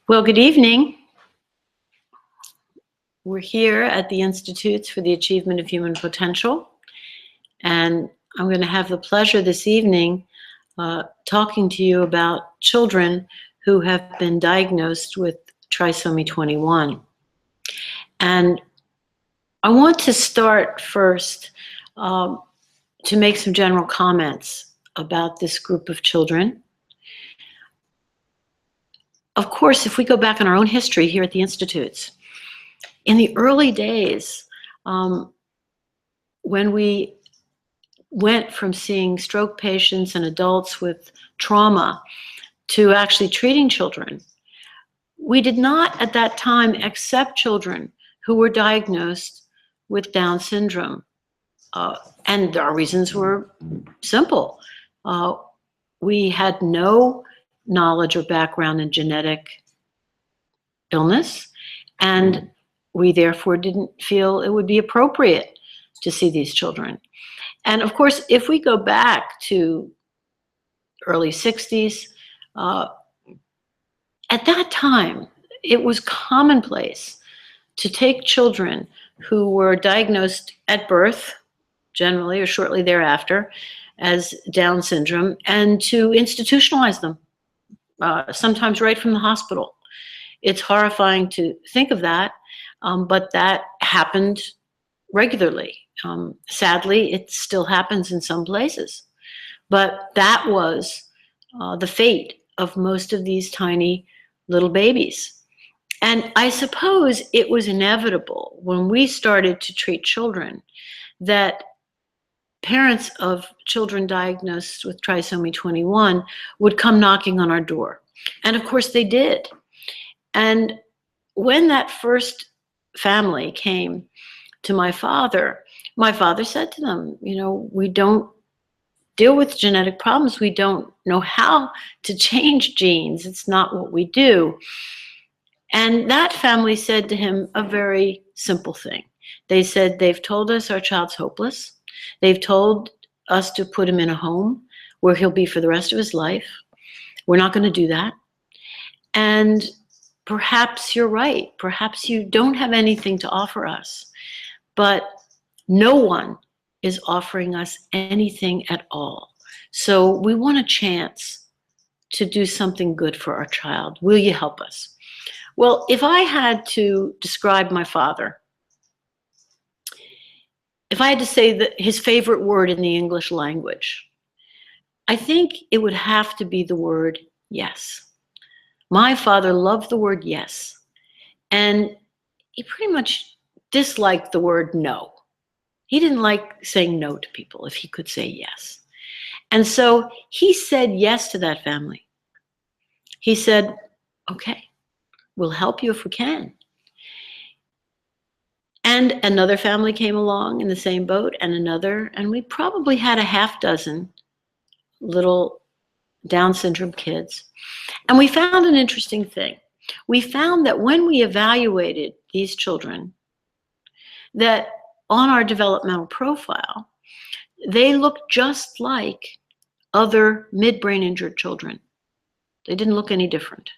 Well, good evening. We're here at the Institutes for the Achievement of Human Potential, and I'm going to have the pleasure this evening talking to you about children who have been diagnosed with trisomy 21. And I want to start first to make some general comments about this group of children. Of course, if we go back in our own history here at the Institutes, in the early days, when we went from seeing stroke patients and adults with trauma to actually treating children, we did not at that time accept children who were diagnosed with Down syndrome. And our reasons were simple. We had no knowledge or background in genetic illness, and we therefore didn't feel it would be appropriate to see these children. And of course, if we go back to early 60s, at that time, it was commonplace to take children who were diagnosed at birth, generally or shortly thereafter, as Down syndrome, and to institutionalize them, sometimes right from the hospital. It's horrifying to think of that, but that happened regularly. Sadly, it still happens in some places. But that was the fate of most of these tiny little babies. And I suppose it was inevitable when we started to treat children that parents of children diagnosed with trisomy 21 would come knocking on our door. And of course they did. And when that first family came to my father said to them, you know, we don't deal with genetic problems. We don't know how to change genes. It's not what we do. And that family said to him a very simple thing. They said, they've told us our child's hopeless. They've told us to put him in a home where he'll be for the rest of his life. We're not going to do that. And perhaps you're right. Perhaps you don't have anything to offer us. But no one is offering us anything at all. So we want a chance to do something good for our child. Will you help us? Well, if I had to describe my father, if I had to say that his favorite word in the English language, I think it would have to be the word yes. My father loved the word yes, and he pretty much disliked the word no. He didn't like saying no to people if he could say yes. And so he said yes to that family. He said, okay, we'll help you if we can. And another family came along in the same boat, and another, and we probably had a half dozen little Down syndrome kids. And we found an interesting thing. We found that when we evaluated these children, that on our developmental profile, they looked just like other midbrain injured children. They didn't look any different.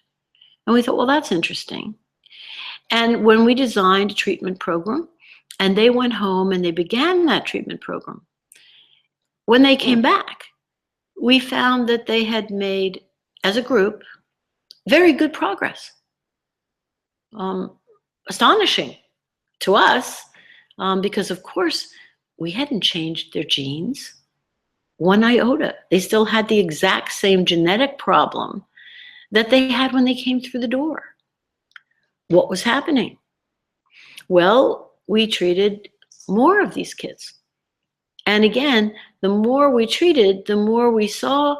And we thought, well, that's interesting. And when we designed a treatment program, and they went home and they began that treatment program, when they came back, we found that they had made, as a group, very good progress. Astonishing to us, because of course, we hadn't changed their genes one iota. They still had the exact same genetic problem that they had when they came through the door. What was happening? Well, we treated more of these kids. And again, the more we treated, the more we saw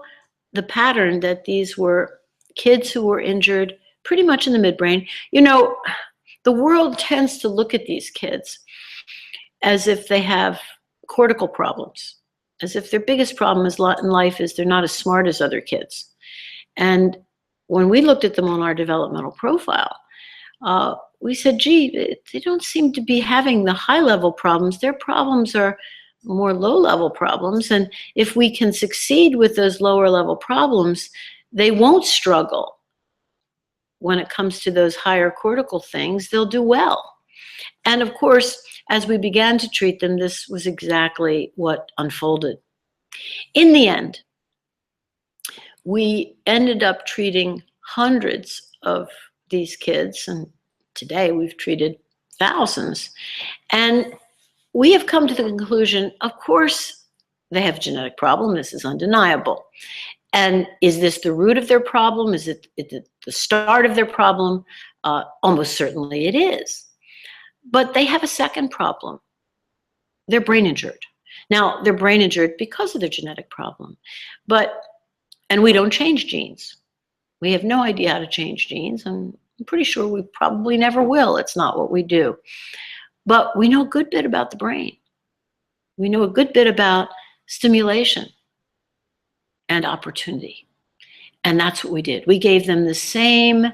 the pattern that these were kids who were injured pretty much in the midbrain. You know, the world tends to look at these kids as if they have cortical problems, as if their biggest problem in life is they're not as smart as other kids. And when we looked at them on our developmental profile, we said, gee, they don't seem to be having the high-level problems. Their problems are more low-level problems. And if we can succeed with those lower-level problems, they won't struggle when it comes to those higher cortical things, they'll do well. And of course, as we began to treat them, this was exactly what unfolded. In the end, we ended up treating hundreds of these kids, and today we've treated thousands. And we have come to the conclusion, of course, they have a genetic problem. This is undeniable. And is this the root of their problem? Is it the start of their problem? Almost certainly it is. But they have a second problem. They're brain injured. Now, they're brain injured because of their genetic problem. And we don't change genes. We have no idea how to change genes, and I'm pretty sure we probably never will. It's not what we do. But we know a good bit about the brain. We know a good bit about stimulation and opportunity. And that's what we did. We gave them the same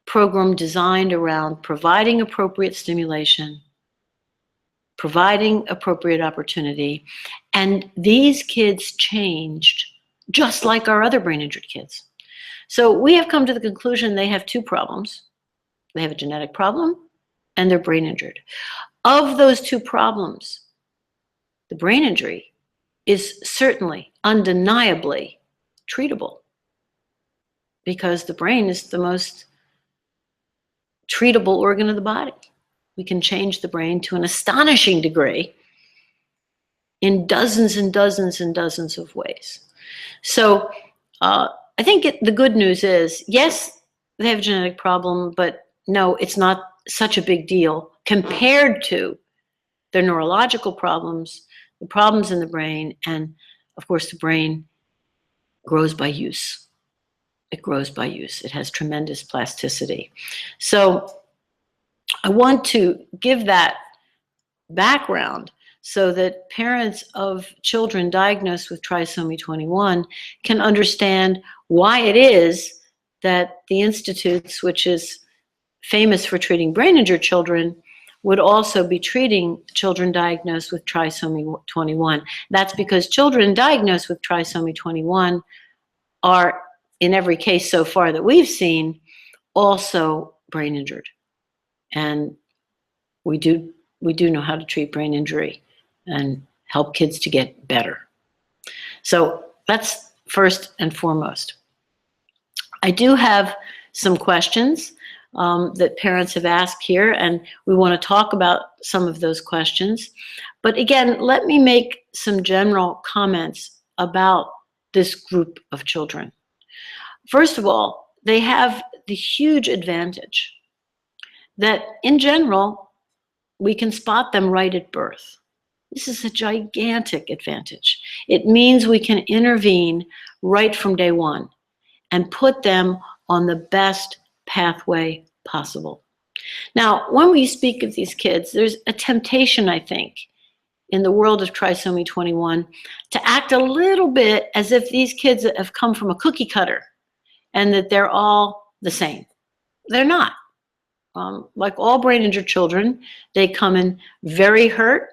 program designed around providing appropriate stimulation, providing appropriate opportunity, and these kids changed just like our other brain injured kids. So we have come to the conclusion they have two problems. They have a genetic problem and they're brain injured. Of those two problems, the brain injury is certainly, undeniably treatable, because the brain is the most treatable organ of the body. We can change the brain to an astonishing degree in dozens and dozens and dozens of ways. So I think the good news is, yes, they have a genetic problem, but no, it's not such a big deal compared to their neurological problems, the problems in the brain, and of course the brain grows by use. It grows by use. It has tremendous plasticity. So I want to give that background so that parents of children diagnosed with trisomy 21 can understand why it is that the institutes, which is famous for treating brain injured children, would also be treating children diagnosed with trisomy 21. That's because children diagnosed with trisomy 21 are, in every case so far that we've seen, also brain injured. And we do know how to treat brain injury and help kids to get better. So that's first and foremost. I do have some questions that parents have asked here, and we want to talk about some of those questions. But again, let me make some general comments about this group of children. First of all, they have the huge advantage that in general, we can spot them right at birth. This is a gigantic advantage. It means we can intervene right from day one and put them on the best pathway possible. Now, when we speak of these kids, there's a temptation, I think, in the world of trisomy 21 to act a little bit as if these kids have come from a cookie cutter and that they're all the same. They're not. Like all brain injured children, they come in very hurt,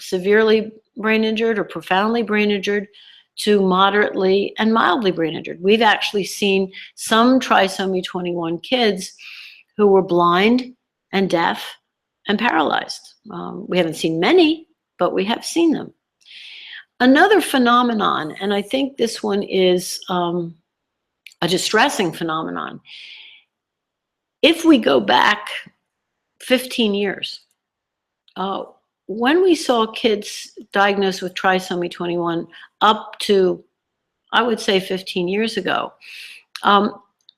severely brain injured or profoundly brain injured, to moderately and mildly brain injured. We've actually seen some trisomy 21 kids who were blind and deaf and paralyzed. We haven't seen many, but we have seen them. Another phenomenon, and I think this one is a distressing phenomenon. If we go back 15 years, when we saw kids diagnosed with trisomy 21 up to, I would say 15 years ago,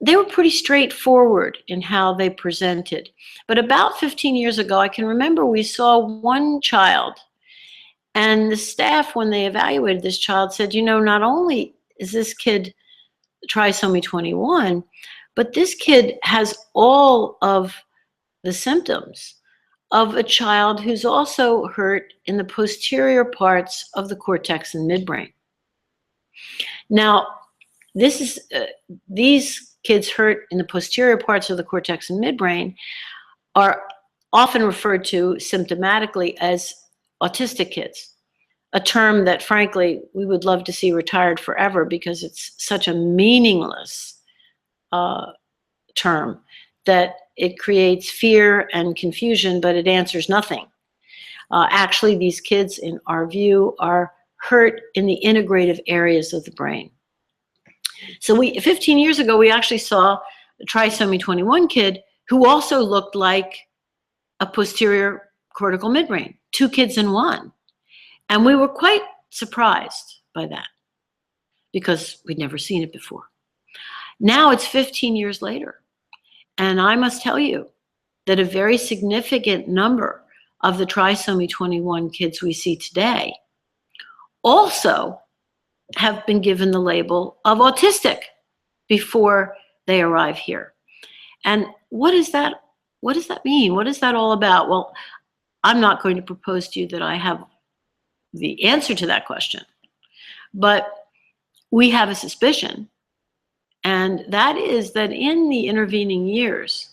they were pretty straightforward in how they presented. But about 15 years ago, I can remember we saw one child, and the staff, when they evaluated this child, said, you know, not only is this kid trisomy 21, but this kid has all of the symptoms of a child who's also hurt in the posterior parts of the cortex and midbrain. Now, these kids hurt in the posterior parts of the cortex and midbrain are often referred to symptomatically as autistic kids, a term that, frankly, we would love to see retired forever because it's such a meaningless term, that it creates fear and confusion, but it answers nothing. Actually, these kids, in our view, are hurt in the integrative areas of the brain. So 15 years ago, we actually saw a trisomy 21 kid who also looked like a posterior cortical midbrain, 2 kids in one. And we were quite surprised by that because we'd never seen it before. Now it's 15 years later. And I must tell you that a very significant number of the trisomy 21 kids we see today also have been given the label of autistic before they arrive here. And what does that mean? What is that all about? Well, I'm not going to propose to you that I have the answer to that question, but we have a suspicion, and that is that in the intervening years,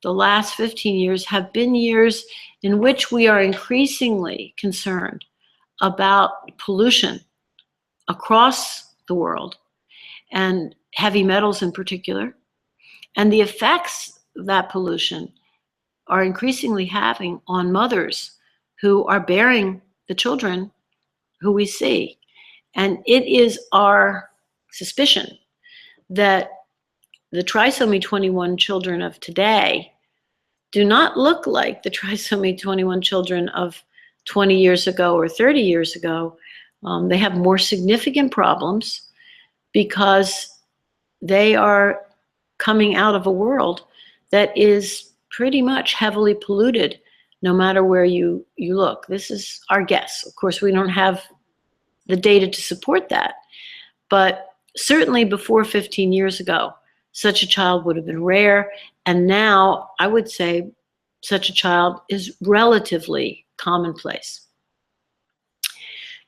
the last 15 years have been years in which we are increasingly concerned about pollution across the world, and heavy metals in particular, and the effects that pollution are increasingly having on mothers who are bearing the children who we see. And it is our suspicion that the trisomy 21 children of today do not look like the trisomy 21 children of 20 years ago or 30 years ago. They have more significant problems because they are coming out of a world that is pretty much heavily polluted no matter where you look. This is our guess. Of course, we don't have the data to support that, but certainly before 15 years ago, such a child would have been rare, and now I would say such a child is relatively commonplace.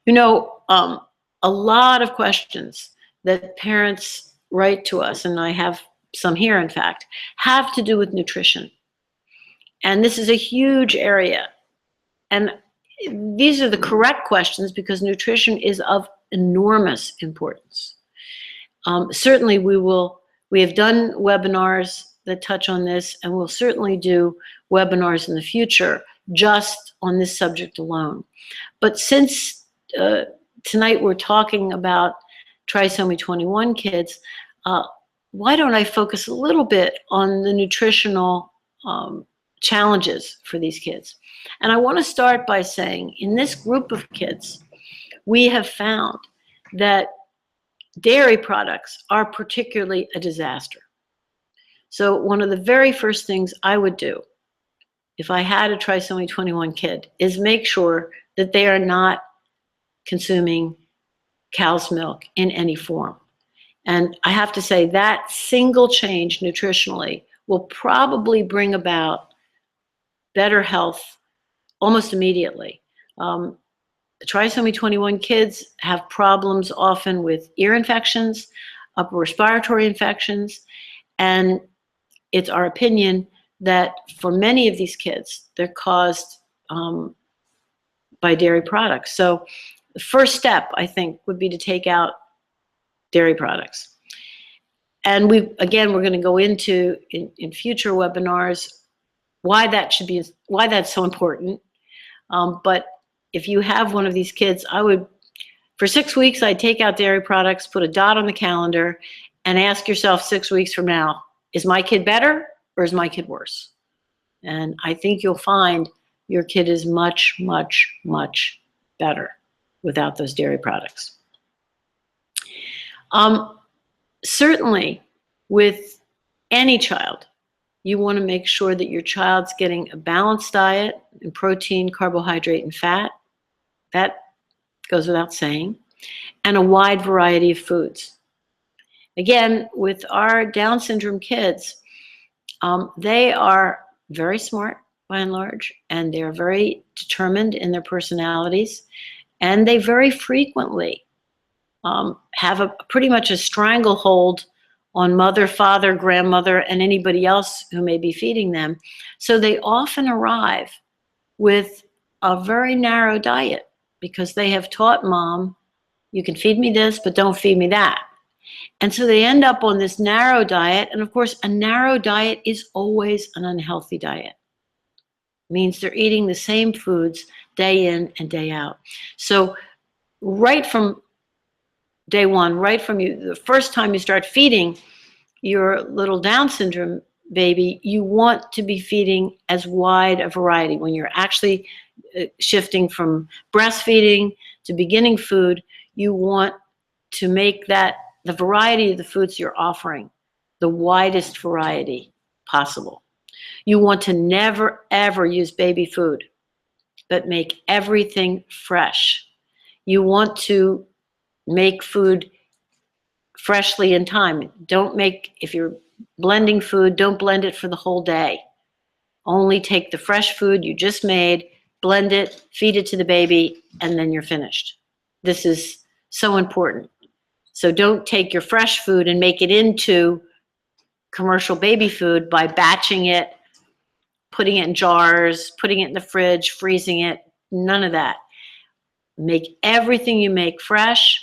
You know, a lot of questions that parents write to us, and I have some here, in fact, have to do with nutrition. And this is a huge area. And these are the correct questions because nutrition is of enormous importance. Certainly we have done webinars that touch on this, and we'll certainly do webinars in the future just on this subject alone. But since tonight we're talking about trisomy 21 kids, why don't I focus a little bit on the nutritional challenges for these kids? And I want to start by saying, in this group of kids, we have found that dairy products are particularly a disaster. So one of the very first things I would do if I had a trisomy 21 kid is make sure that they are not consuming cow's milk in any form. And I have to say that single change nutritionally will probably bring about better health almost immediately. Trisomy 21 kids have problems often with ear infections, upper respiratory infections, and it's our opinion that for many of these kids, they're caused by dairy products. So the first step, I think, would be to take out dairy products. And we're going to go into in future webinars why that's so important. But if you have one of these kids, for 6 weeks, I'd take out dairy products, put a dot on the calendar, and ask yourself 6 weeks from now, is my kid better or is my kid worse? And I think you'll find your kid is much, much, much better without those dairy products. Certainly, with any child, you want to make sure that your child's getting a balanced diet in protein, carbohydrate, and fat. That goes without saying. And a wide variety of foods. Again, with our Down syndrome kids, they are very smart by and large, and they're very determined in their personalities, and they very frequently have pretty much a stranglehold on mother, father, grandmother, and anybody else who may be feeding them. So they often arrive with a very narrow diet because they have taught mom, you can feed me this, but don't feed me that. And so they end up on this narrow diet. And of course, a narrow diet is always an unhealthy diet. It means they're eating the same foods day in and day out. So right from day one, right from the first time you start feeding your little Down syndrome baby, you want to be feeding as wide a variety. When you're actually shifting from breastfeeding to beginning food, you want to make that the variety of the foods you're offering the widest variety possible. You want to never, ever use baby food, but make everything fresh. You want to make food freshly in time. Don't make, if you're blending food, don't blend it for the whole day. Only take the fresh food you just made, blend it, feed it to the baby, and then you're finished. This is so important. So don't take your fresh food and make it into commercial baby food by batching it, putting it in jars, putting it in the fridge, freezing it, none of that. Make everything you make fresh,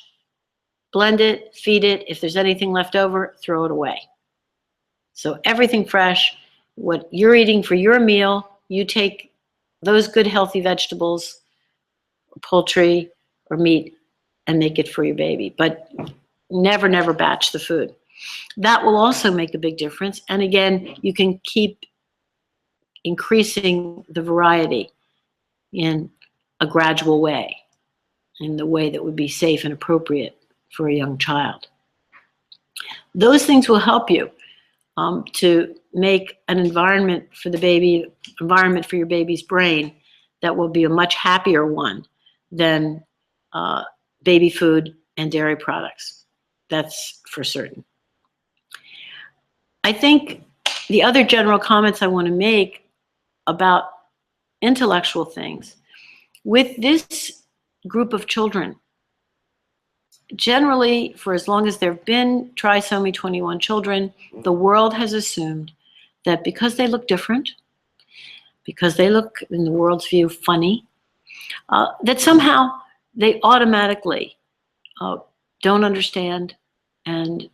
blend it, feed it. If there's anything left over, throw it away. So everything fresh, what you're eating for your meal, you take those good healthy vegetables, poultry, or meat and make it for your baby. But never, never batch the food. That will also make a big difference. And again, you can keep increasing the variety in a gradual way, in the way that would be safe and appropriate for a young child. Those things will help you to make an environment for the baby, environment for your baby's brain that will be a much happier one than baby food and dairy products. That's for certain. I think the other general comments I want to make about intellectual things, with this group of children, generally, for as long as there have been trisomy 21 children, the world has assumed that because they look different, because they look, in the world's view, funny, that somehow they automatically don't understand and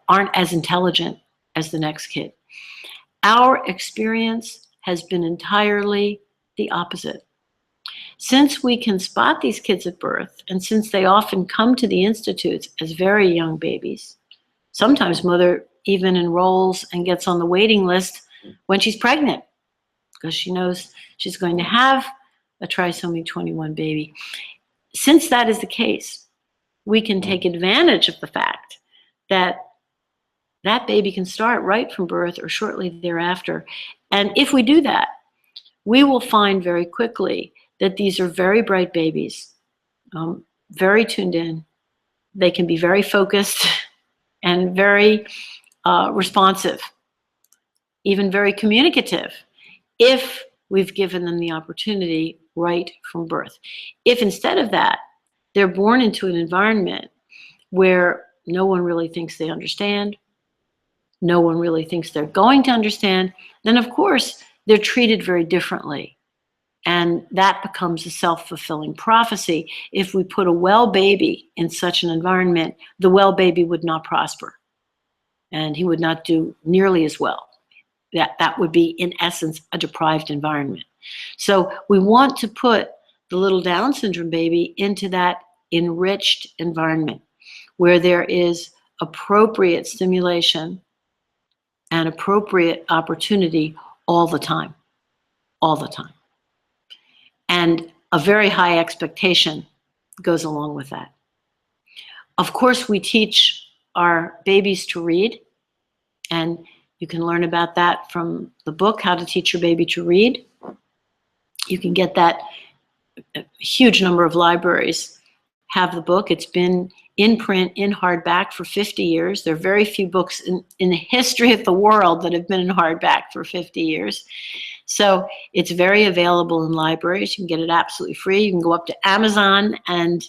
aren't as intelligent as the next kid. Our experience has been entirely the opposite. Since we can spot these kids at birth, and since they often come to the institutes as very young babies, sometimes mother even enrolls and gets on the waiting list when she's pregnant because she knows she's going to have a trisomy 21 baby. Since that is the case, we can take advantage of the fact that that baby can start right from birth or shortly thereafter. And if we do that, we will find very quickly that these are very bright babies, very tuned in. They can be very focused and very responsive, even very communicative, if we've given them the opportunity right from birth. If instead of that, they're born into an environment where no one really thinks they understand, no one really thinks they're going to understand, then of course they're treated very differently. And that becomes a self-fulfilling prophecy. If we put a well baby in such an environment, the well baby would not prosper. And he would not do nearly as well. That would be, in essence, a deprived environment. So we want to put the little Down syndrome baby into that enriched environment where there is appropriate stimulation and appropriate opportunity all the time, all the time. And a very high expectation goes along with that. Of course, we teach our babies to read, and you can learn about that from the book, How to Teach Your Baby to Read. You can get that. A huge number of libraries have the book. It's been in print, in hardback for 50 years. There are very few books in the history of the world that have been in hardback for 50 years. So it's very available in libraries. You can get it absolutely free. You can go up to Amazon and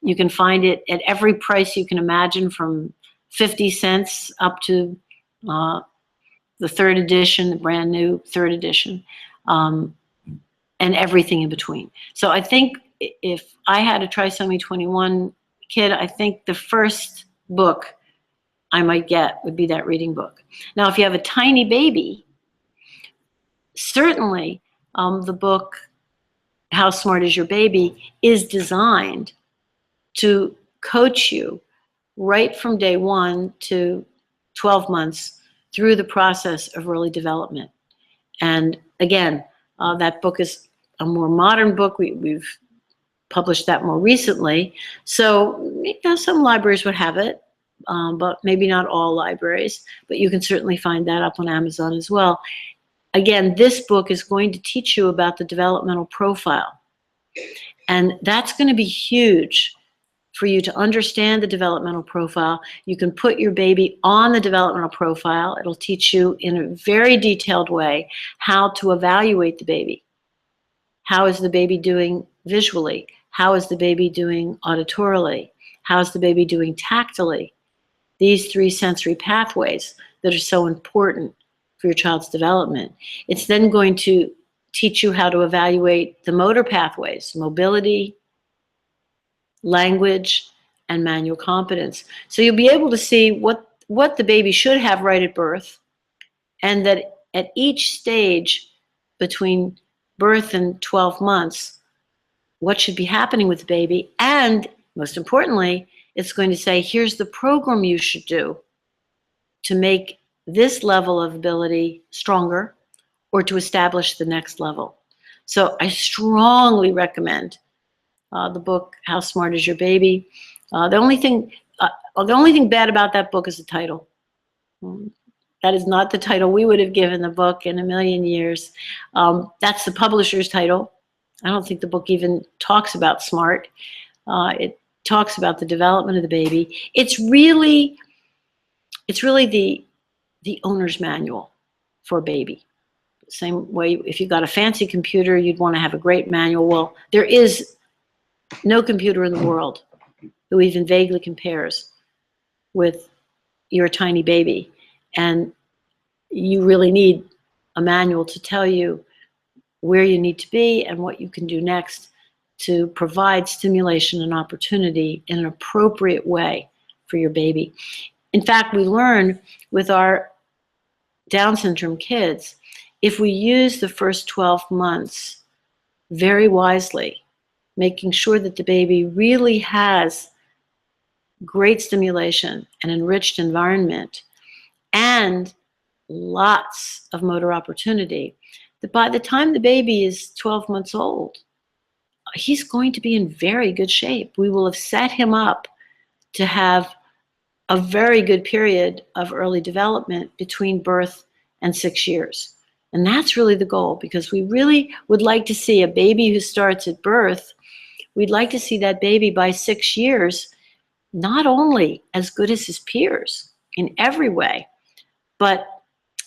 you can find it at every price you can imagine, from 50 cents up to the third edition, the brand new third edition, and everything in between. So I think if I had a trisomy 21 kid, I think the first book I might get would be that reading book. Now, if you have a tiny baby, certainly the book, How Smart Is Your Baby, is designed to coach you right from day 1 to 12 months through the process of early development. And again, that book is a more modern book. We've published that more recently. So some libraries would have it, but maybe not all libraries. But you can certainly find that up on Amazon as well. Again, this book is going to teach you about the developmental profile. And that's going to be huge for you to understand the developmental profile. You can put your baby on the developmental profile. It'll teach you in a very detailed way how to evaluate the baby. How is the baby doing visually? How is the baby doing auditorily? How is the baby doing tactily? These 3 sensory pathways that are so important for your child's development. It's then going to teach you how to evaluate the motor pathways, mobility, language, and manual competence. So you'll be able to see what the baby should have right at birth, and that at each stage between birth and 12 months, what should be happening with the baby. And most importantly, it's going to say, here's the program you should do to make this level of ability stronger or to establish the next level. So I strongly recommend the book, How Smart Is Your Baby? The only thing bad about that book is the title. That is not the title we would have given the book in a million years. That's the publisher's title. I don't think the book even talks about smart. It talks about the development of the baby. It's really the owner's manual for a baby. Same way, if you've got a fancy computer, you'd want to have a great manual. Well, there is no computer in the world who even vaguely compares with your tiny baby. And you really need a manual to tell you where you need to be and what you can do next to provide stimulation and opportunity in an appropriate way for your baby. In fact, we learn with our Down syndrome kids, if we use the first 12 months very wisely, making sure that the baby really has great stimulation and enriched environment and lots of motor opportunity, that by the time the baby is 12 months old, he's going to be in very good shape. We will have set him up to have a very good period of early development between birth and 6 years. And that's really the goal, because we really would like to see a baby who starts at birth, we'd like to see that baby by 6 years, not only as good as his peers in every way, but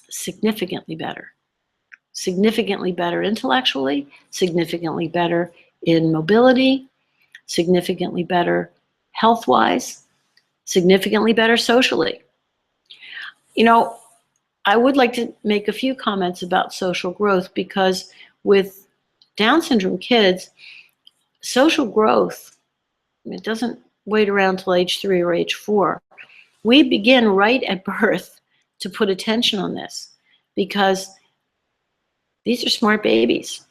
significantly better. Significantly better intellectually, significantly better in mobility, significantly better health-wise, significantly better socially. You know, I would like to make a few comments about social growth, because with Down syndrome kids, social growth, it doesn't wait around till age 3 or age 4. We begin right at birth to put attention on this, because these are smart babies.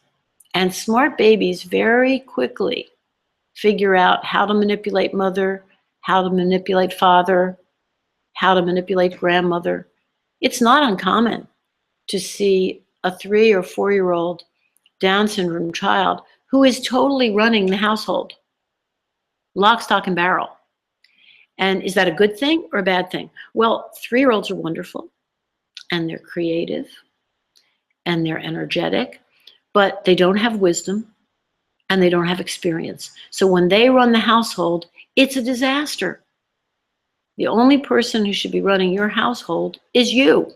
And smart babies very quickly figure out how to manipulate mother, how to manipulate father, how to manipulate grandmother. It's not uncommon to see a 3 or 4-year-old Down syndrome child who is totally running the household, lock, stock, and barrel. And is that a good thing or a bad thing? Well, 3-year-olds are wonderful, and they're creative, and they're energetic, but they don't have wisdom, and they don't have experience. So when they run the household, it's a disaster. The only person who should be running your household is you,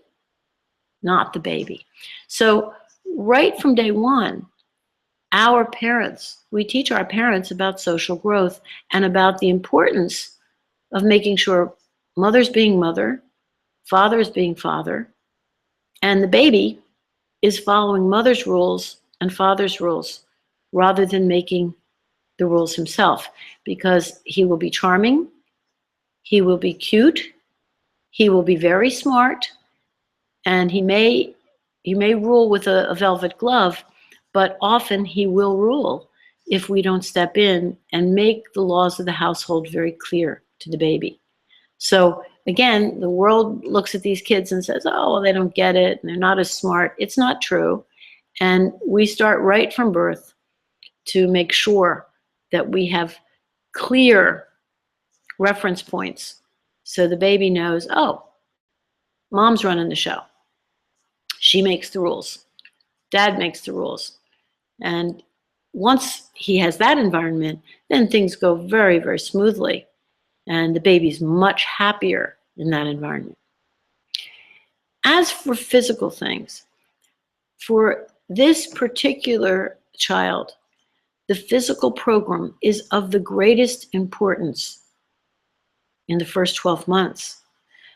not the baby. So right from day 1, our parents, we teach our parents about social growth and about the importance of making sure mother's being mother, father's being father, and the baby is following mother's rules and father's rules rather than making the rules himself, because he will be charming, he will be cute, He will be very smart, and he may rule with a velvet glove, but often he will rule if we don't step in and make the laws of the household very clear to the baby. So again, the world looks at these kids and says, oh, well, they don't get it, and they're not as smart. It's not true. And we start right from birth to make sure that we have clear reference points so the baby knows, oh, mom's running the show. She makes the rules. Dad makes the rules. And once he has that environment, then things go very, very smoothly. And the baby's much happier in that environment. As for physical things, for this particular child, the physical program is of the greatest importance in the first 12 months,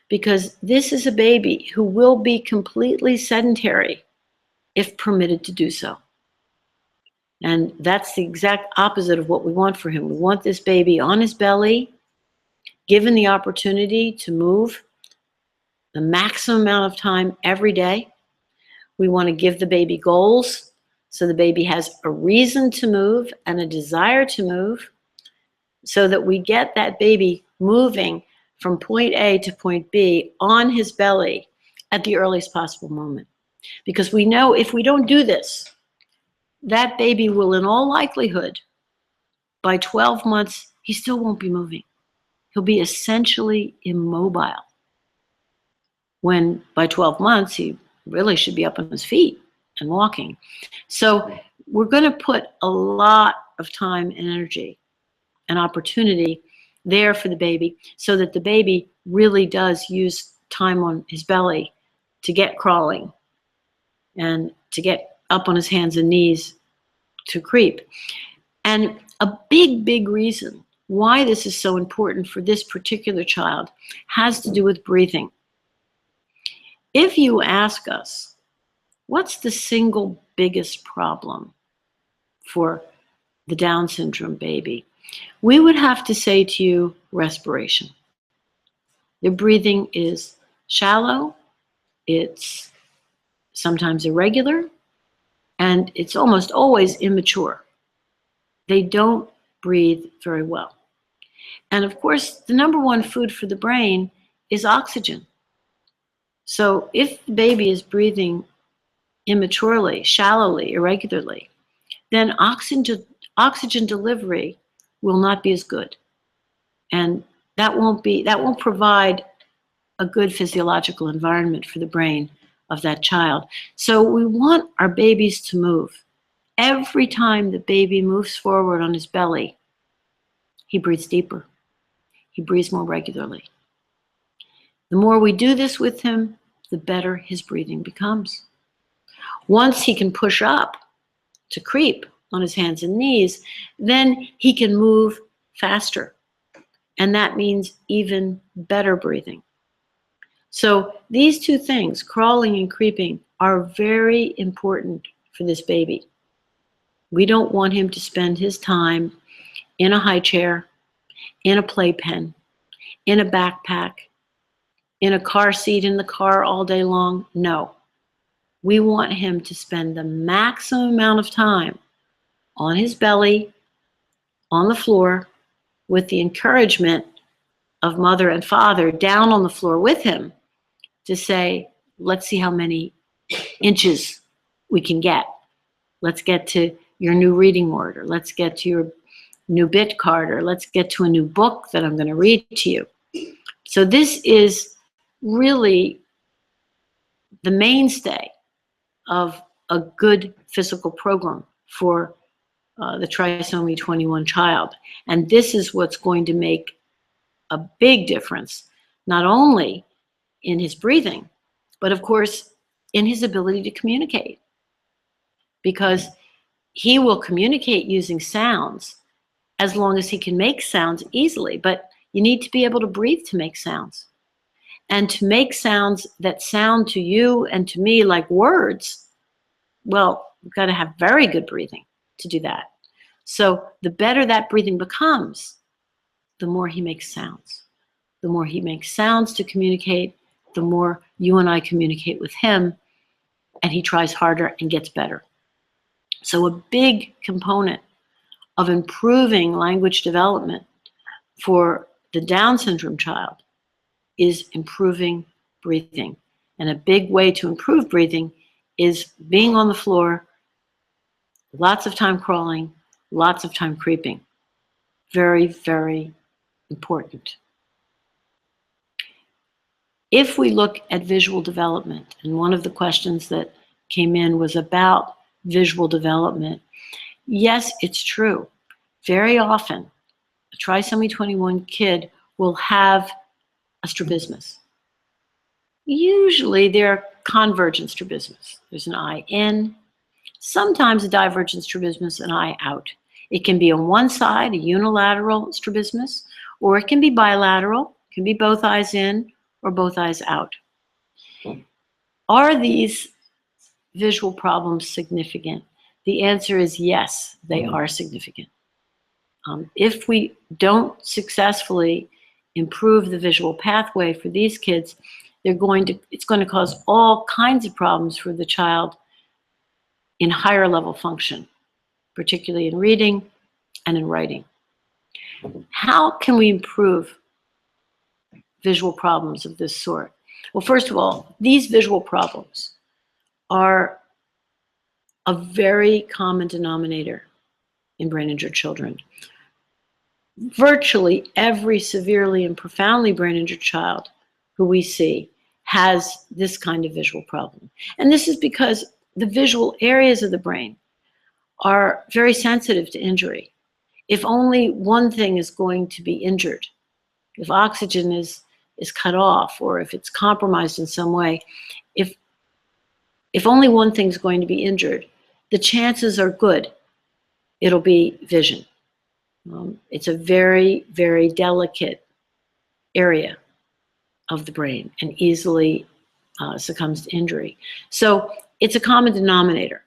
because this is a baby who will be completely sedentary if permitted to do so. And that's the exact opposite of what we want for him. We want this baby on his belly, given the opportunity to move the maximum amount of time every day. We want to give the baby goals so the baby has a reason to move and a desire to move, so that we get that baby moving from point A to point B on his belly at the earliest possible moment. Because we know if we don't do this, that baby will, in all likelihood, by 12 months, he still won't be moving. He'll be essentially immobile. When by 12 months, he really should be up on his feet and walking. So we're going to put a lot of time and energy and opportunity there for the baby, so that the baby really does use time on his belly to get crawling and to get up on his hands and knees to creep. And a big, big reason why this is so important for this particular child has to do with breathing. If you ask us, what's the single biggest problem for the Down syndrome baby, we would have to say to you, respiration. Their breathing is shallow, it's sometimes irregular, and it's almost always immature. They don't breathe very well. And of course, the number one food for the brain is oxygen. So if the baby is breathing immaturely, shallowly, irregularly, then oxygen delivery will not be as good. And that won't provide a good physiological environment for the brain of that child. So we want our babies to move. Every time the baby moves forward on his belly, he breathes deeper. He breathes more regularly. The more we do this with him, the better his breathing becomes. Once he can push up to creep on his hands and knees, then he can move faster. And that means even better breathing. So these two things, crawling and creeping, are very important for this baby. We don't want him to spend his time in a high chair, in a playpen, in a backpack, in a car seat in the car all day long. No. We want him to spend the maximum amount of time on his belly, on the floor, with the encouragement of mother and father down on the floor with him to say, let's see how many inches we can get. Let's get to your new reading word, or let's get to your new bit card, or let's get to a new book that I'm going to read to you. So this is really the mainstay of a good physical program for the trisomy 21 child. And this is what's going to make a big difference, not only in his breathing, but of course, in his ability to communicate. Because he will communicate using sounds as long as he can make sounds easily. But you need to be able to breathe to make sounds. And to make sounds that sound to you and to me like words, well, you've got to have very good breathing to do that. So the better that breathing becomes, the more he makes sounds. the more he makes sounds to communicate, the more you and I communicate with him, and he tries harder and gets better. So a big component of improving language development for the Down syndrome child is improving breathing. And a big way to improve breathing is being on the floor, lots of time crawling, lots of time creeping. Very, very important. If we look at visual development, and one of the questions that came in was about visual development, yes, it's true. Very often, a trisomy 21 kid will have a strabismus. Usually they're convergent strabismus. There's an eye in, sometimes a divergent strabismus, an eye out. It can be on one side, a unilateral strabismus, or it can be bilateral, it can be both eyes in or both eyes out. Are these visual problems significant? The answer is yes, they are significant. If we don't successfully improve the visual pathway for these kids, it's going to cause all kinds of problems for the child in higher level function, particularly in reading and in writing. How can we improve visual problems of this sort? Well, first of all, these visual problems are a very common denominator in brain injured children. Virtually every severely and profoundly brain injured child who we see has this kind of visual problem. And this is because the visual areas of the brain are very sensitive to injury. If only one thing is going to be injured, if oxygen is cut off, or if it's compromised in some way, if only one thing's going to be injured, the chances are good it'll be vision. It's a very, very delicate area of the brain and easily succumbs to injury. So it's a common denominator.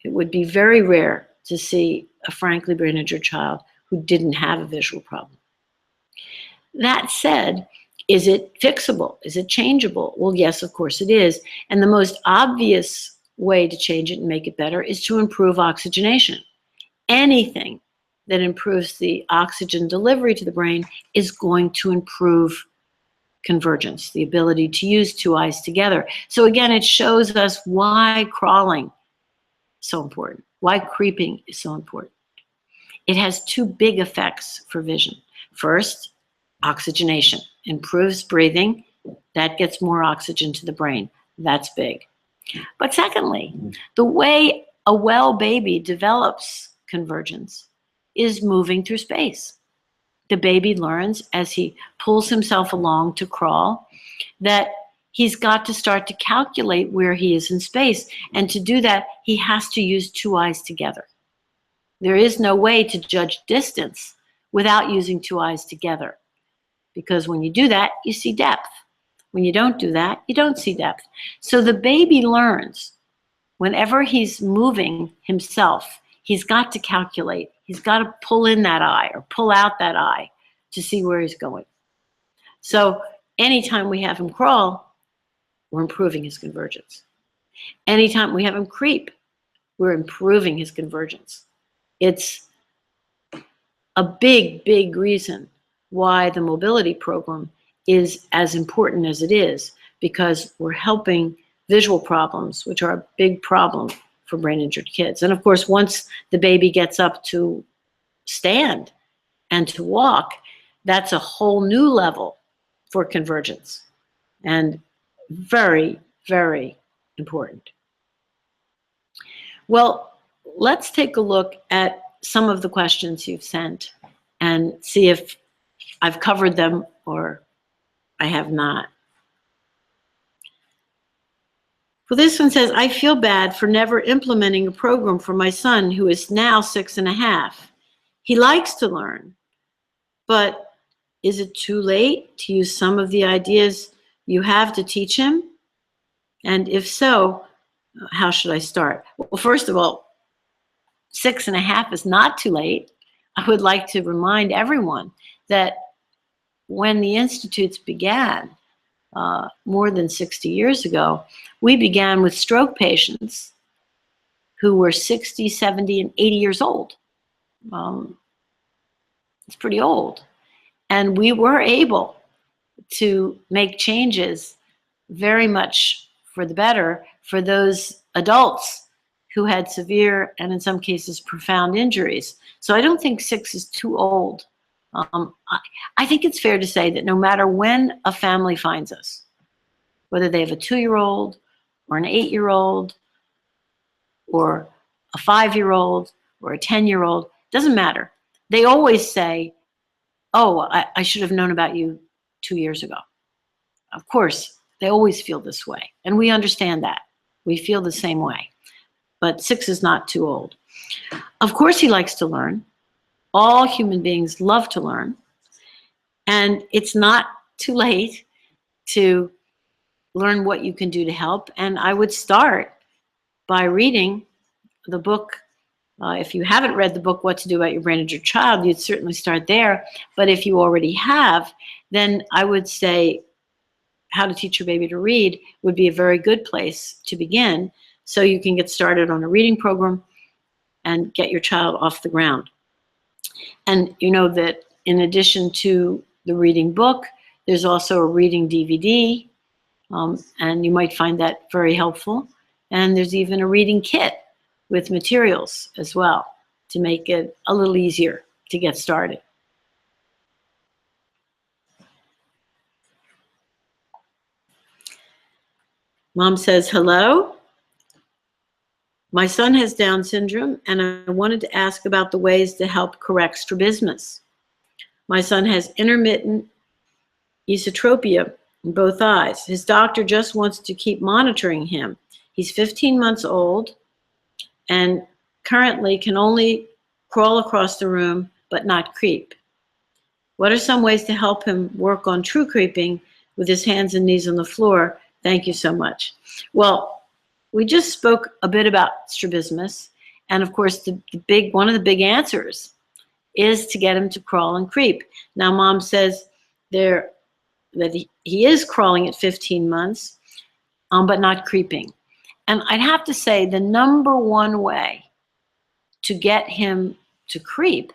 It would be very rare to see a frankly brain injured child who didn't have a visual problem. That said, is it fixable? Is it changeable? Well, yes, of course it is. And the most obvious way to change it and make it better is to improve oxygenation. Anything that improves the oxygen delivery to the brain is going to improve convergence, the ability to use two eyes together. So again, it shows us why crawling is so important, why creeping is so important. It has two big effects for vision. First, oxygenation improves breathing. That gets more oxygen to the brain. That's big. But secondly, the way a well baby develops convergence is moving through space. The baby learns as he pulls himself along to crawl that he's got to start to calculate where he is in space. And to do that, he has to use two eyes together. There is no way to judge distance without using two eyes together. Because when you do that, you see depth. When you don't do that, you don't see depth. So the baby learns whenever he's moving himself, he's got to calculate. He's got to pull in that eye or pull out that eye to see where he's going. So anytime we have him crawl, we're improving his convergence. Anytime we have him creep, we're improving his convergence. It's a big, big reason why the mobility program is as important as it is, because we're helping visual problems, which are a big problem for brain injured kids. And of course, once the baby gets up to stand and to walk, that's a whole new level for convergence, and very, very important. Well, let's take a look at some of the questions you've sent and see if I've covered them or I have not. Well, this one says, I feel bad for never implementing a program for my son who is now 6.5. He likes to learn, but is it too late to use some of the ideas you have to teach him? And if so, how should I start? Well, first of all, 6.5 is not too late. I would like to remind everyone that when the institutes began, more than 60 years ago, we began with stroke patients who were 60, 70, and 80 years old. It's pretty old. And we were able to make changes very much for the better for those adults who had severe and in some cases profound injuries. So I don't think 6 is too old. I think it's fair to say that no matter when a family finds us, whether they have a 2-year-old or an 8-year-old or a 5-year-old or a 10-year-old, doesn't matter. They always say, oh, I should have known about you 2 years ago. Of course, they always feel this way, and we understand that. We feel the same way, but 6 is not too old. Of course, he likes to learn. All human beings love to learn, and it's not too late to learn what you can do to help. And I would start by reading the book. If you haven't read the book, What to Do About Your Brain and Your Child, you'd certainly start there. But if you already have, then I would say How to Teach Your Baby to Read would be a very good place to begin, so you can get started on a reading program and get your child off the ground. And you know that in addition to the reading book, there's also a reading DVD, and you might find that very helpful. And there's even a reading kit with materials as well to make it a little easier to get started. Mom says, hello. My son has Down syndrome, and I wanted to ask about the ways to help correct strabismus. My son has intermittent esotropia in both eyes. His doctor just wants to keep monitoring him. He's 15 months old and currently can only crawl across the room but not creep. What are some ways to help him work on true creeping with his hands and knees on the floor? Thank you so much. Well, we just spoke a bit about strabismus, and of course one of the big answers is to get him to crawl and creep. Now, Mom says that he is crawling at 15 months, but not creeping. And I'd have to say the number one way to get him to creep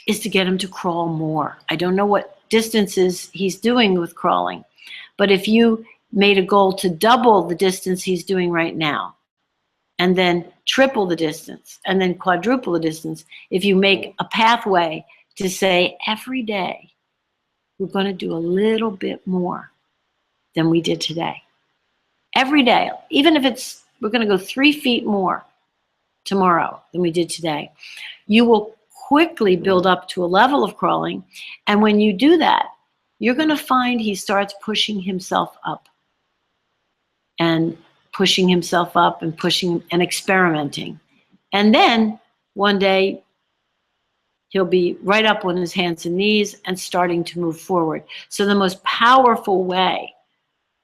is to get him to crawl more. I don't know what distances he's doing with crawling, but if you made a goal to double the distance he's doing right now, and then triple the distance, and then quadruple the distance, if you make a pathway to say every day, we're going to do a little bit more than we did today. Every day, even if we're going to go 3 feet more tomorrow than we did today, you will quickly build up to a level of crawling. And when you do that, you're going to find he starts pushing himself up and pushing himself up and pushing and experimenting. And then one day he'll be right up on his hands and knees and starting to move forward. So the most powerful way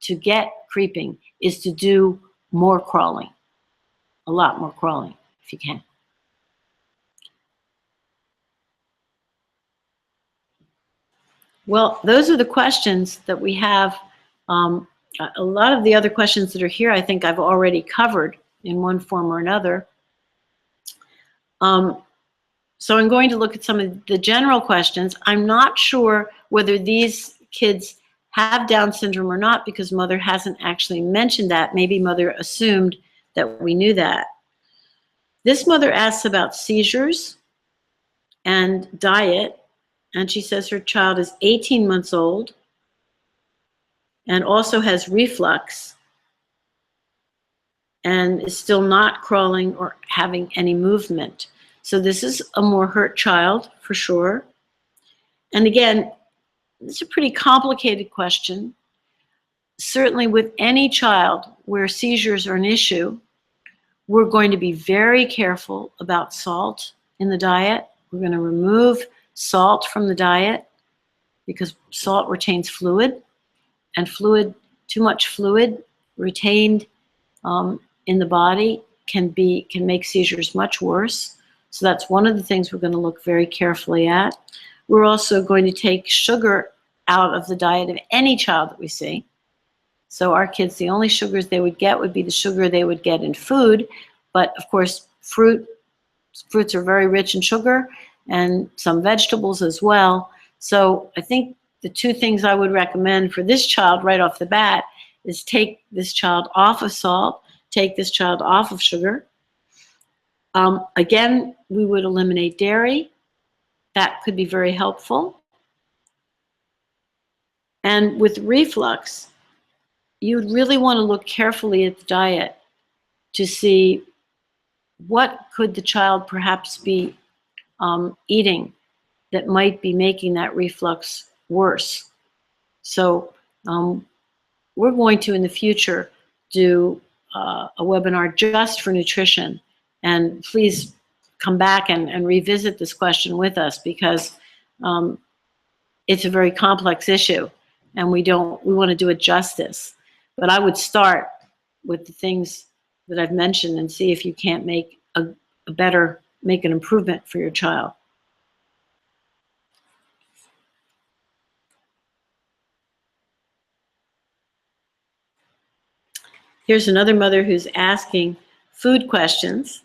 to get creeping is to do more crawling, a lot more crawling if you can. Well, those are the questions that we have. A lot of the other questions that are here, I think I've already covered in one form or another. So I'm going to look at some of the general questions. I'm not sure whether these kids have Down syndrome or not because Mother hasn't actually mentioned that. Maybe Mother assumed that we knew that. This mother asks about seizures and diet, and she says her child is 18 months old and also has reflux and is still not crawling or having any movement. So this is a more hurt child for sure. And again, it's a pretty complicated question. Certainly with any child where seizures are an issue, we're going to be very careful about salt in the diet. We're going to remove salt from the diet because salt retains fluid, and too much fluid retained in the body can make seizures much worse. So that's one of the things we're going to look very carefully at. We're also going to take sugar out of the diet of any child that we see. So our kids, the only sugars they would get would be the sugar they would get in food. But of course, fruits are very rich in sugar, and some vegetables as well. So I think the two things I would recommend for this child right off the bat is take this child off of salt, take this child off of sugar. Again, we would eliminate dairy. That could be very helpful. And with reflux, you'd really want to look carefully at the diet to see what could the child perhaps be eating that might be making that reflux worse. So we're going to, in the future, do a webinar just for nutrition. And please come back and revisit this question with us, because it's a very complex issue, and we want to do it justice. But I would start with the things that I've mentioned and see if you can't make make an improvement for your child. Here's another mother who's asking food questions,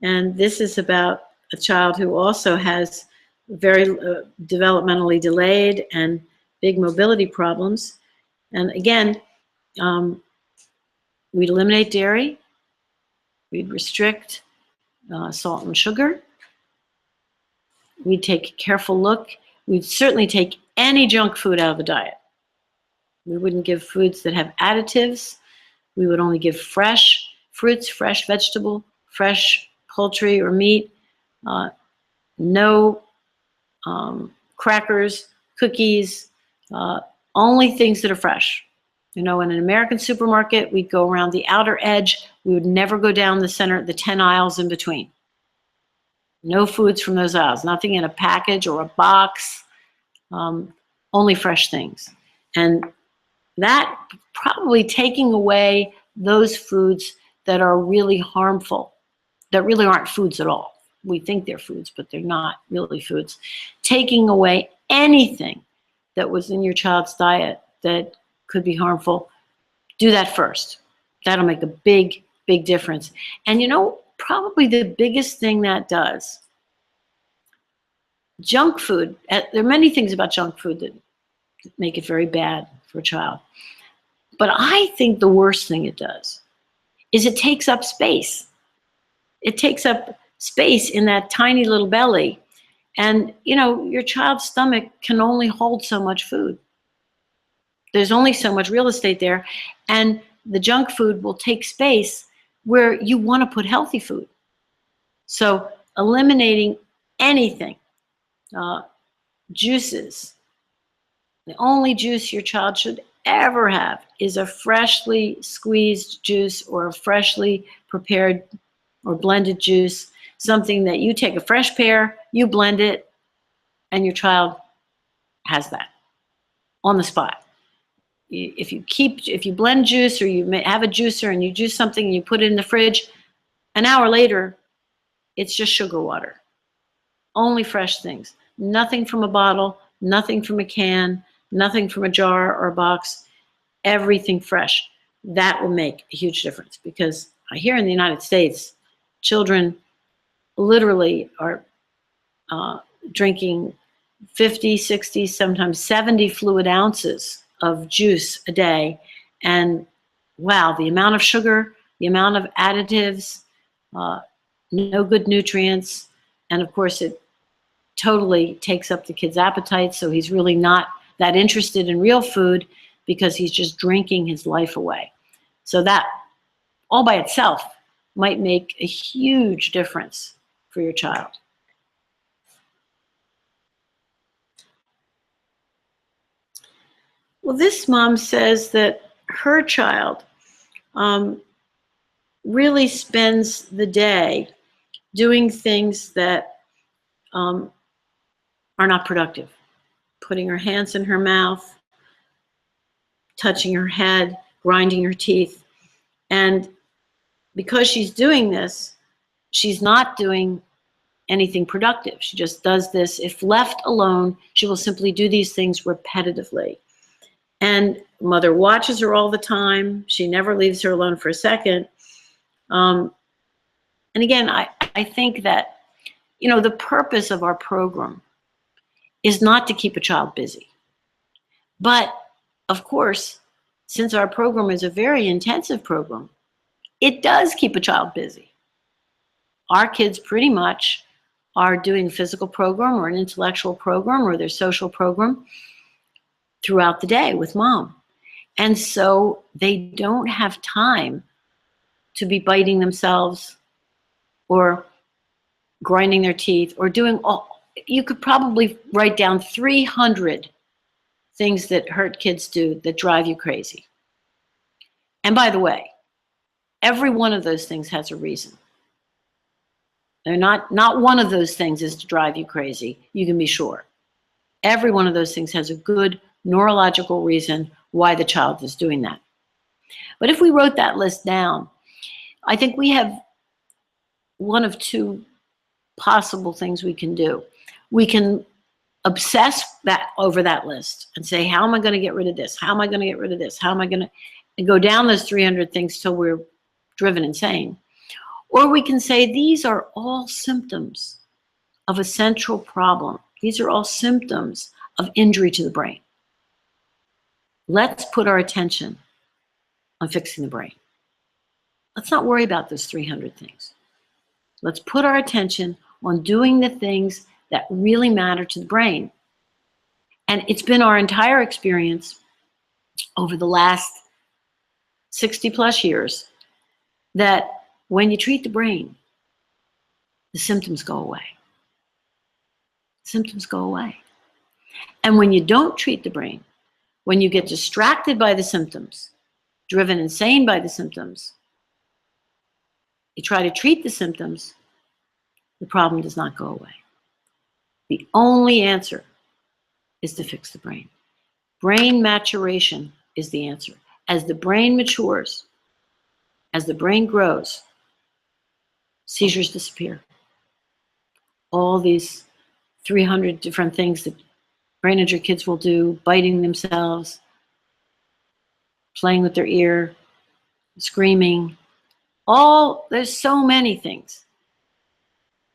and this is about a child who also has very developmentally delayed and big mobility problems. And again, we'd eliminate dairy, we'd restrict salt and sugar, we'd take a careful look, we'd certainly take any junk food out of the diet. We wouldn't give foods that have additives. We would only give fresh fruits, fresh vegetable, fresh poultry or meat, no crackers, cookies, only things that are fresh. You know, in an American supermarket, we'd go around the outer edge. We would never go down the center, the 10 aisles in between. No foods from those aisles, nothing in a package or a box, only fresh things. And that probably taking away those foods that are really harmful, that really aren't foods at all. We think they're foods, but they're not really foods. Taking away anything that was in your child's diet that could be harmful, do that first. That'll make a big, big difference. And you know, probably the biggest thing that does, junk food, there are many things about junk food that make it very bad for a child. But I think the worst thing it does is it takes up space. It takes up space in that tiny little belly. And, you know, your child's stomach can only hold so much food. There's only so much real estate there. And the junk food will take space where you want to put healthy food. So eliminating anything, juices. The only juice your child should ever have is a freshly squeezed juice or a freshly prepared or blended juice, something that you take a fresh pear, you blend it, and your child has that on the spot. If you blend juice, or you have a juicer and you juice something and you put it in the fridge, an hour later, it's just sugar water. Only fresh things. Nothing from a bottle, nothing from a can, nothing from a jar or a box, everything fresh. That will make a huge difference, because here in the United States, children literally are drinking 50, 60, sometimes 70 fluid ounces of juice a day. And wow, the amount of sugar, the amount of additives, no good nutrients, and of course it totally takes up the kid's appetite, so he's really not that interested in real food because he's just drinking his life away. So that all by itself might make a huge difference for your child. Well, this mom says that her child really spends the day doing things that are not productive. Putting her hands in her mouth, touching her head, grinding her teeth. And because she's doing this, she's not doing anything productive. She just does this. If left alone, she will simply do these things repetitively. And mother watches her all the time. She never leaves her alone for a second. And again, I think that, the purpose of our program is not to keep a child busy. But of course, since our program is a very intensive program, it does keep a child busy. Our kids pretty much are doing a physical program or an intellectual program or their social program throughout the day with mom. And so they don't have time to be biting themselves or grinding their teeth or doing all. You could probably write down 300 things that hurt kids do that drive you crazy. And by the way, every one of those things has a reason. They're not one of those things is to drive you crazy, you can be sure. Every one of those things has a good neurological reason why the child is doing that. But if we wrote that list down, I think we have one of two possible things we can do. We can obsess over that list and say, how am I going to get rid of this? How am I going to get rid of this? How am I going to go down those 300 things till we're driven insane? Or we can say these are all symptoms of a central problem. These are all symptoms of injury to the brain. Let's put our attention on fixing the brain. Let's not worry about those 300 things. Let's put our attention on doing the things that really matter to the brain. And it's been our entire experience over the last 60 plus years that when you treat the brain, the symptoms go away. Symptoms go away. And when you don't treat the brain, when you get distracted by the symptoms, driven insane by the symptoms, you try to treat the symptoms, the problem does not go away. The only answer is to fix the brain. Brain maturation is the answer. As the brain matures, as the brain grows, seizures disappear. All these 300 different things that brain injured kids will do, biting themselves, playing with their ear, screaming, there's so many things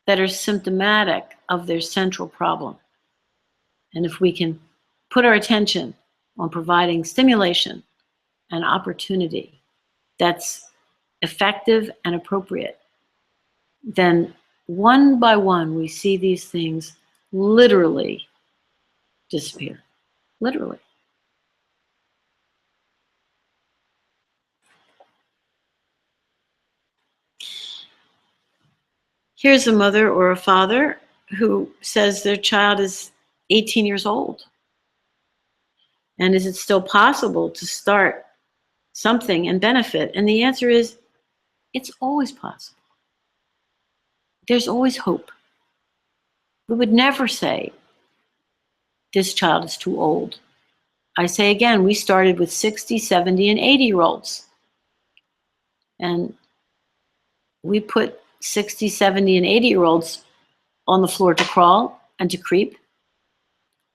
that are symptomatic of their central problem. And if we can put our attention on providing stimulation and opportunity that's effective and appropriate, then one by one we see these things literally disappear. Literally. Here's a mother or a father who says their child is 18 years old. And is it still possible to start something and benefit? And the answer is, it's always possible. There's always hope. We would never say, this child is too old. I say again, we started with 60, 70, and 80-year-olds. And we put 60, 70, and 80-year-olds on the floor to crawl and to creep.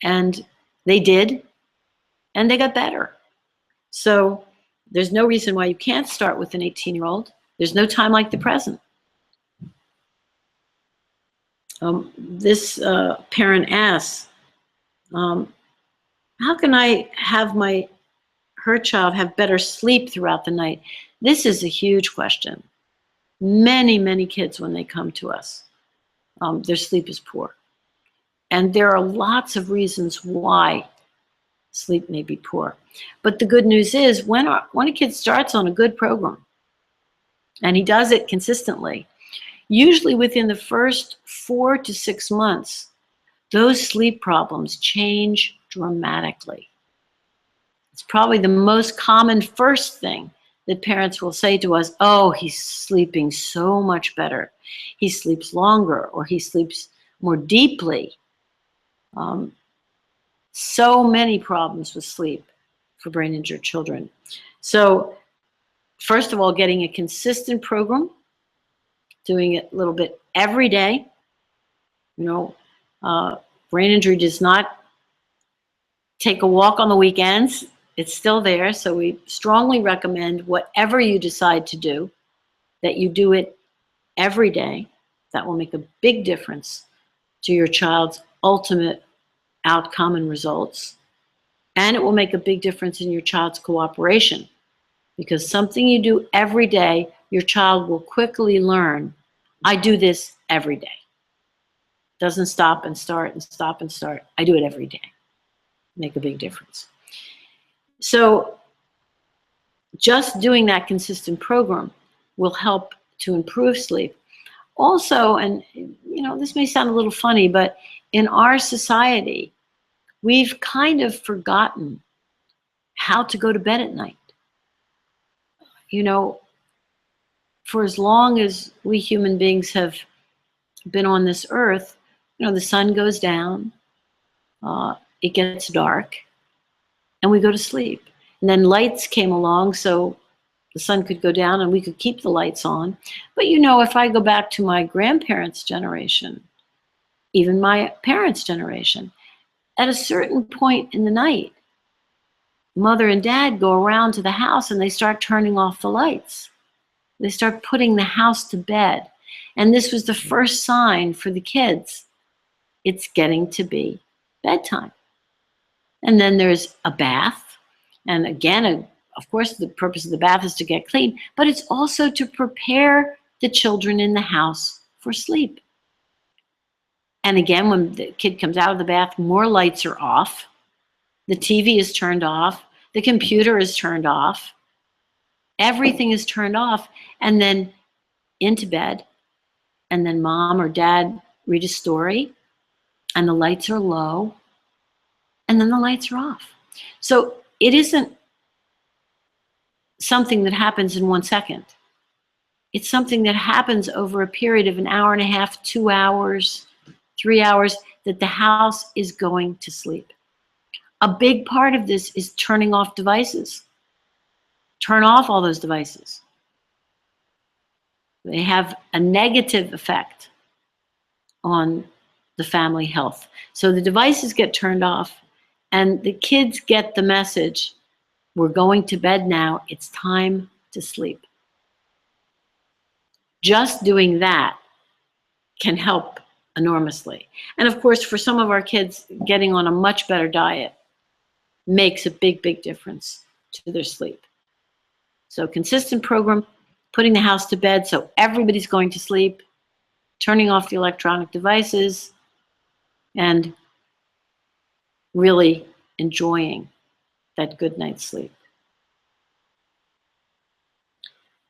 And they did, and they got better. So there's no reason why you can't start with an 18-year-old. There's no time like the present. This parent asks, how can I have her child have better sleep throughout the night? This is a huge question. Many, many kids, when they come to us, their sleep is poor. And there are lots of reasons why sleep may be poor. But the good news is when a kid starts on a good program, and he does it consistently, usually within the first 4 to 6 months, those sleep problems change dramatically. It's probably the most common first thing that parents will say to us, oh, he's sleeping so much better. He sleeps longer, or he sleeps more deeply. So many problems with sleep for brain injured children. So first of all, getting a consistent program, doing it a little bit every day, You know, brain injury does not take a walk on the weekends. It's still there. So we strongly recommend whatever you decide to do, that you do it every day. That will make a big difference to your child's ultimate outcome and results. And it will make a big difference in your child's cooperation, because something you do every day, your child will quickly learn, I do this every day. Doesn't stop and start and stop and start. I do it every day. Make a big difference. So just doing that consistent program will help to improve sleep. Also, and this may sound a little funny, but in our society, we've kind of forgotten how to go to bed at night. For as long as we human beings have been on this earth, the sun goes down, it gets dark, and we go to sleep. And then lights came along, so the sun could go down and we could keep the lights on. But if I go back to my grandparents' generation, even my parents' generation, at a certain point in the night, mother and dad go around to the house and they start turning off the lights. They start putting the house to bed. And this was the first sign for the kids. It's getting to be bedtime. And then there's a bath. And again, of course, the purpose of the bath is to get clean, but it's also to prepare the children in the house for sleep. And again, when the kid comes out of the bath, more lights are off. The TV is turned off. The computer is turned off. Everything is turned off, and then into bed. And then mom or dad read a story, and the lights are low, and then the lights are off. So it isn't something that happens in 1 second. It's something that happens over a period of an hour and a half, 2 hours, 3 hours, that the house is going to sleep. A big part of this is turning off devices. Turn off all those devices. They have a negative effect on the family health. So the devices get turned off, and the kids get the message, we're going to bed now, it's time to sleep. Just doing that can help enormously. And of course, for some of our kids, getting on a much better diet makes a big, big difference to their sleep. So consistent program, putting the house to bed so everybody's going to sleep, turning off the electronic devices, and really enjoying that good night's sleep.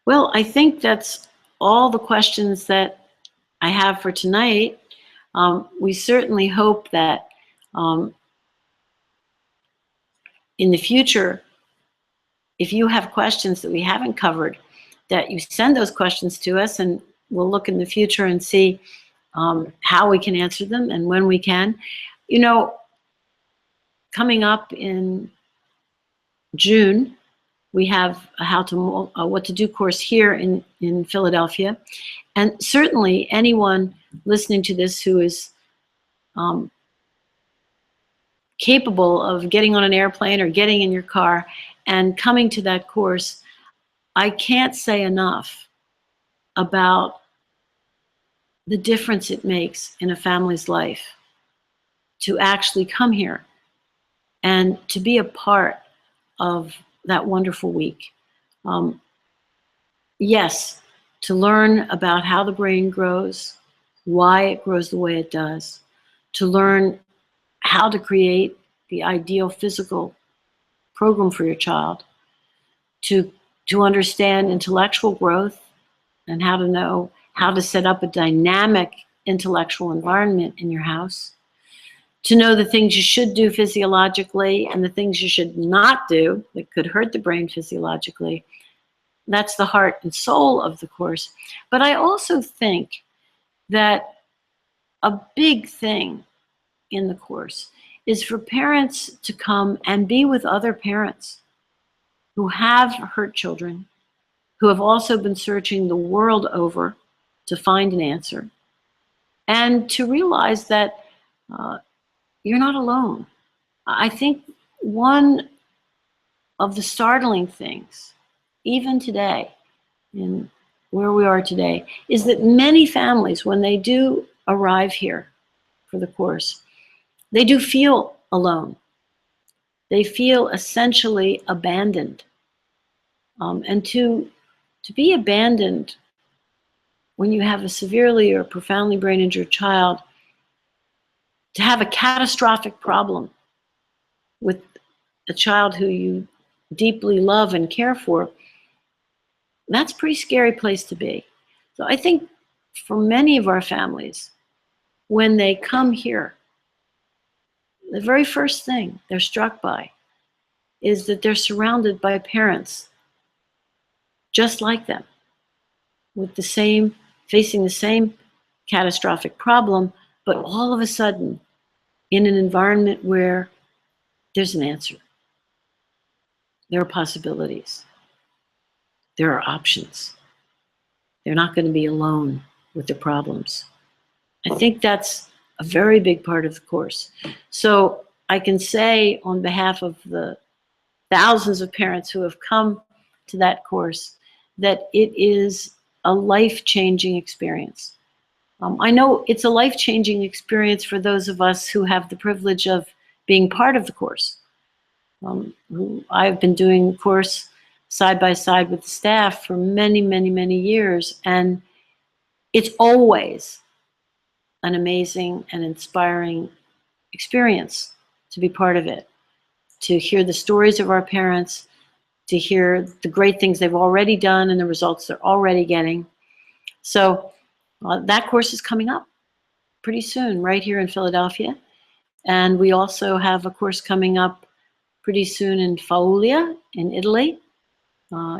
Well, I think that's all the questions that I have for tonight. We certainly hope that in the future, if you have questions that we haven't covered, that you send those questions to us, and we'll look in the future and see how we can answer them and when we can. Coming up in June, we have a what to do course here in Philadelphia. And certainly anyone listening to this who is capable of getting on an airplane or getting in your car and coming to that course, I can't say enough about the difference it makes in a family's life to actually come here and to be a part of that wonderful week. Yes, to learn about how the brain grows, why it grows the way it does, to learn how to create the ideal physical program for your child, to understand intellectual growth and how to know how to set up a dynamic intellectual environment in your house, to know the things you should do physiologically and the things you should not do that could hurt the brain physiologically. That's the heart and soul of the course. But I also think that a big thing in the course is for parents to come and be with other parents who have hurt children, who have also been searching the world over to find an answer, and to realize that you're not alone. I think one of the startling things, even today, in where we are today, is that many families, when they do arrive here for the course, they do feel alone. They feel essentially abandoned. And to be abandoned when you have a severely or profoundly brain injured child, to have a catastrophic problem with a child who you deeply love and care for, that's a pretty scary place to be. So I think for many of our families, when they come here, the very first thing they're struck by is that they're surrounded by parents just like them, with the same, facing the same catastrophic problem, but all of a sudden in an environment where there's an answer. There are possibilities. There are options. They're not going to be alone with their problems. I think that's a very big part of the course. So I can say on behalf of the thousands of parents who have come to that course that it is a life-changing experience. I know it's a life-changing experience for those of us who have the privilege of being part of the course. I've been doing the course side by side with the staff for many, many, many years, and it's always an amazing and inspiring experience to be part of it, to hear the stories of our parents, to hear the great things they've already done and the results they're already getting. So that course is coming up pretty soon right here in Philadelphia. And we also have a course coming up pretty soon in Faulia in Italy,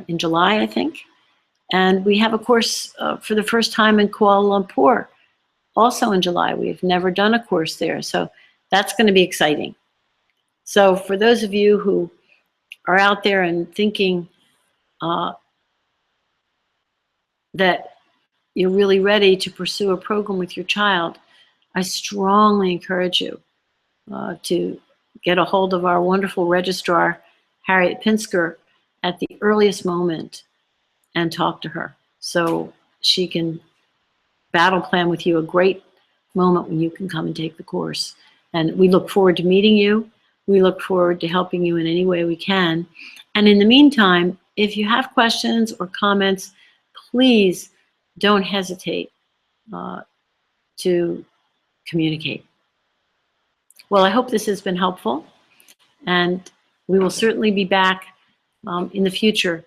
in July, I think. And we have a course for the first time in Kuala Lumpur, also in July. We've never done a course there, so that's going to be exciting. So for those of you who are out there and thinking that you're really ready to pursue a program with your child, I strongly encourage you to get a hold of our wonderful registrar, Harriet Pinsker, at the earliest moment and talk to her so she can battle plan with you a great moment when you can come and take the course. And we look forward to meeting you. We look forward to helping you in any way we can. And in the meantime, if you have questions or comments, please don't hesitate to communicate. Well, I hope this has been helpful, and we will certainly be back in the future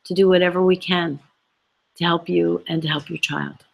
to do whatever we can to help you and to help your child.